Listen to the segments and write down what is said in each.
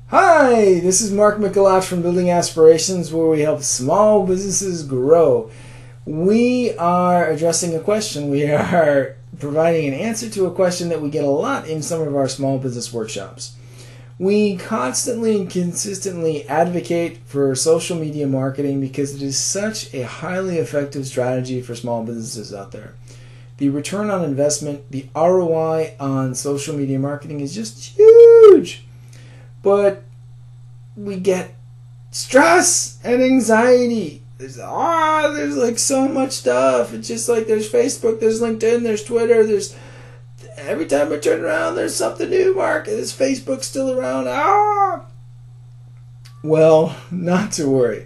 Hi, this is Mikelat from Building Aspirations, where we help small businesses grow. We are addressing a question. We are providing an answer to a question that we get a lot in some of our small business workshops. We constantly and consistently advocate for social media marketing because it is such a highly effective strategy for small businesses out there. The return on investment, the ROI on social media marketing is just huge. But we get stress and anxiety. There's like so much stuff. It's just like there's Facebook, there's LinkedIn, there's Twitter, there's every time I turn around there's something new, Mark. Is Facebook still around? Well, not to worry.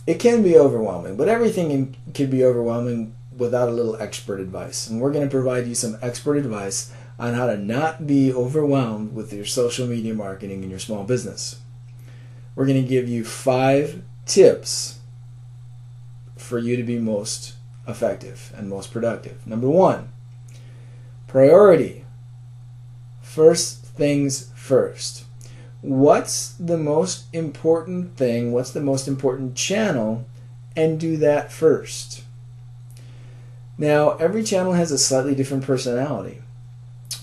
It can be overwhelming, but everything can be overwhelming without a little expert advice. And we're going to provide you some expert advice on how to not be overwhelmed with your social media marketing in your small business. We're going to give you 5 tips for you to be most effective and most productive. Number 1, priority. First things first. What's the most important thing? What's the most important channel? And do that first. Now, every channel has a slightly different personality.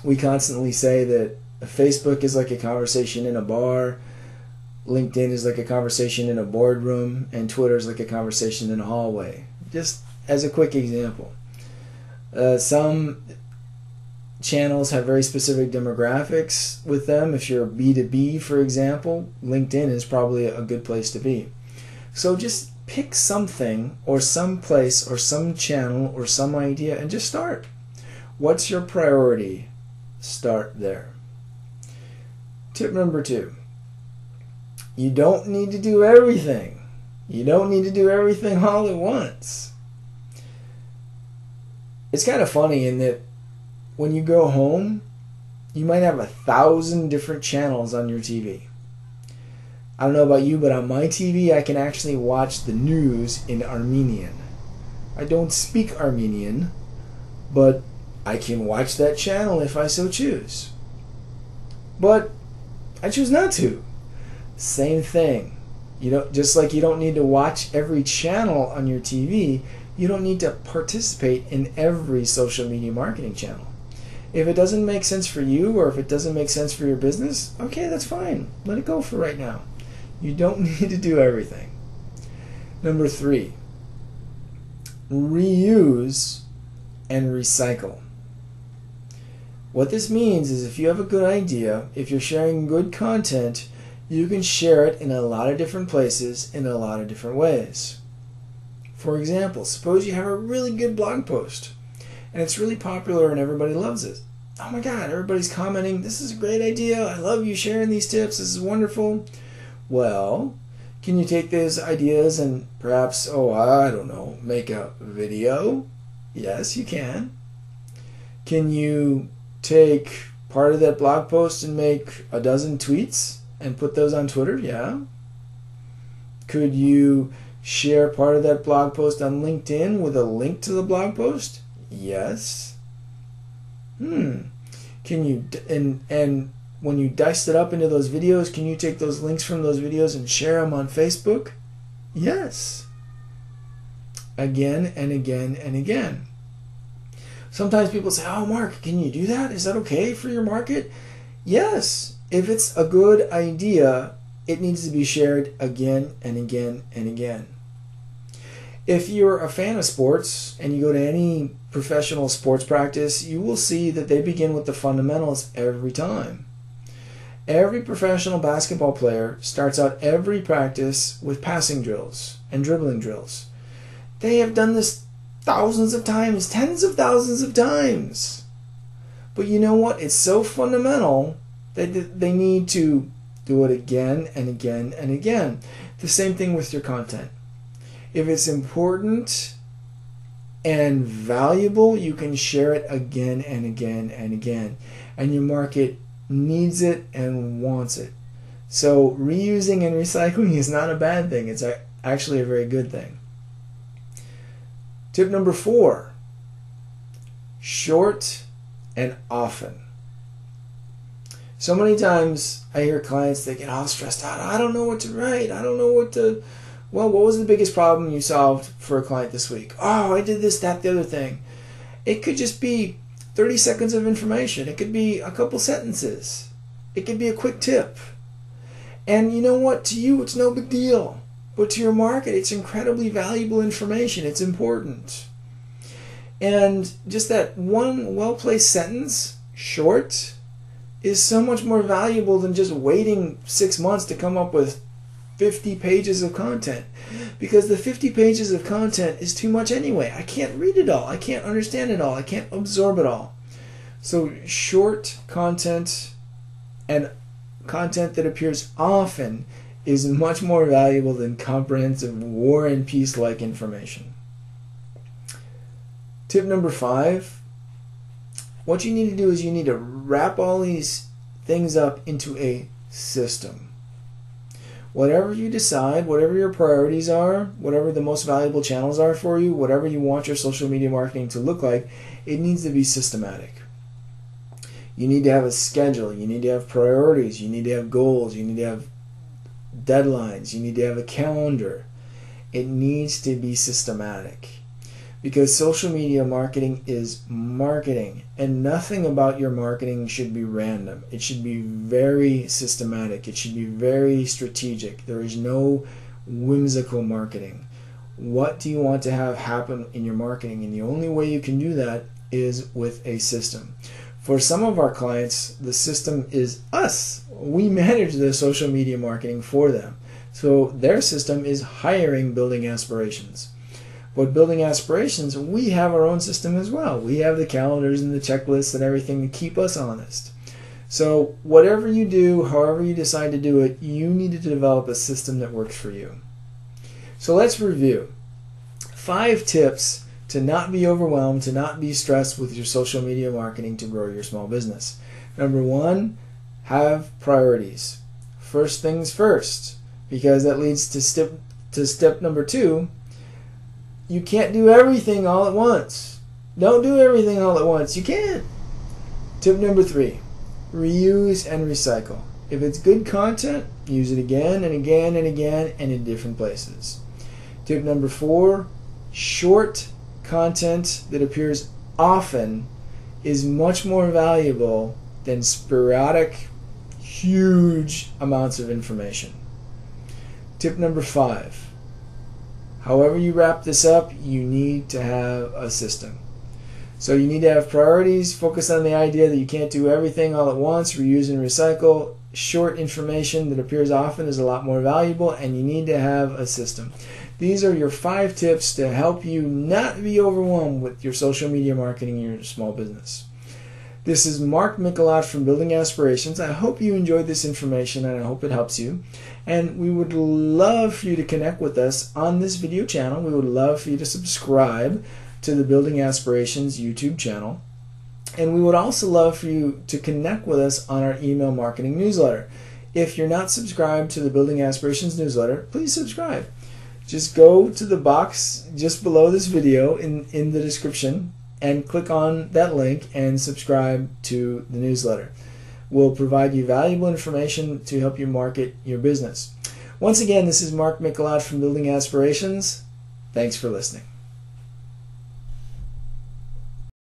We constantly say that Facebook is like a conversation in a bar, LinkedIn is like a conversation in a boardroom, and Twitter is like a conversation in a hallway. Just as a quick example. Some channels have very specific demographics with them. If you're B2B, for example, LinkedIn is probably a good place to be. So just pick something or some place or some channel or some idea and just start. What's your priority? Start there. Tip number 2. You don't need to do everything. You don't need to do everything all at once. It's kind of funny in that when you go home, you might have 1,000 different channels on your TV. I don't know about you, but on my TV, I can actually watch the news in Armenian. I don't speak Armenian, but I can watch that channel if I so choose. But I choose not to. Same thing. Just like you don't need to watch every channel on your TV, you don't need to participate in every social media marketing channel. If it doesn't make sense for you or if it doesn't make sense for your business, okay, that's fine. Let it go for right now. You don't need to do everything. Number 3, reuse and recycle. What this means is if you have a good idea, if you're sharing good content, you can share it in a lot of different places in a lot of different ways. For example, suppose you have a really good blog post and it's really popular and everybody loves it. Oh my God, everybody's commenting, this is a great idea. I love you sharing these tips. This is wonderful. Well, can you take those ideas and perhaps, make a video? Yes, you can. Can you take part of that blog post and make a dozen tweets and put those on Twitter? Yeah. Could you share part of that blog post on LinkedIn with a link to the blog post? Yes. Can you, and when you dice it up into those videos, can you take those links from those videos and share them on Facebook? Yes. Again and again and again. Sometimes people say, oh, Mark, can you do that? Is that okay for your market? Yes. If it's a good idea, it needs to be shared again and again and again. If you're a fan of sports and you go to any professional sports practice, you will see that they begin with the fundamentals every time. Every professional basketball player starts out every practice with passing drills and dribbling drills. They have done this thousands of times, tens of thousands of times. But you know what? It's so fundamental that they need to do it again and again and again. The same thing with your content. If it's important and valuable, you can share it again and again and again. And your market needs it and wants it. So reusing and recycling is not a bad thing. It's actually a very good thing. Tip number 4, short and often. So many times I hear clients, they get all stressed out. I don't know what to write. I don't know what to... Well, what was the biggest problem you solved for a client this week? Oh, I did this, that, the other thing. It could just be 30 seconds of information. It could be a couple sentences. It could be a quick tip. And you know what? To you, it's no big deal. But to your market, it's incredibly valuable information. It's important. And just that one well-placed sentence, short, is so much more valuable than just waiting 6 months to come up with 50 pages of content, because the 50 pages of content is too much anyway. I can't read it all. I can't understand it all. I can't absorb it all. So short content and content that appears often is much more valuable than comprehensive War and Peace-like information. Tip number 5, what you need to do is you need to wrap all these things up into a system. Whatever you decide, whatever your priorities are, whatever the most valuable channels are for you, whatever you want your social media marketing to look like, it needs to be systematic. You need to have a schedule. You need to have priorities. You need to have goals. You need to have deadlines. You need to have a calendar. It needs to be systematic. Because social media marketing is marketing, and nothing about your marketing should be random. It should be very systematic. It should be very strategic. There is no whimsical marketing. What do you want to have happen in your marketing? And the only way you can do that is with a system. For some of our clients, the system is us. We manage their social media marketing for them. So their system is hiring Building Aspirations. But Building Aspirations, we have our own system as well. We have the calendars and the checklists and everything to keep us honest. So whatever you do, however you decide to do it, you need to develop a system that works for you. So let's review. 5 tips to not be overwhelmed, to not be stressed with your social media marketing to grow your small business. Number 1, have priorities. First things first, because that leads to step number 2. You can't do everything all at once. Don't do everything all at once. You can't. Tip number 3, reuse and recycle. If it's good content, use it again and again and again and in different places. Tip number 4, short content that appears often is much more valuable than sporadic, huge amounts of information. Tip number 5, however you wrap this up, you need to have a system. So you need to have priorities, focus on the idea that you can't do everything all at once, reuse and recycle. Short information that appears often is a lot more valuable, and you need to have a system. These are your 5 tips to help you not be overwhelmed with your social media marketing in your small business. This is Mark Mikelat from Building Aspirations. I hope you enjoyed this information and I hope it helps you. And we would love for you to connect with us on this video channel. We would love for you to subscribe to the Building Aspirations YouTube channel. And we would also love for you to connect with us on our email marketing newsletter. If you're not subscribed to the Building Aspirations newsletter, please subscribe. Just go to the box just below this video in the description and click on that link and subscribe to the newsletter. We'll provide you valuable information to help you market your business. Once again, this is Mark Mikelat from Building Aspirations. Thanks for listening.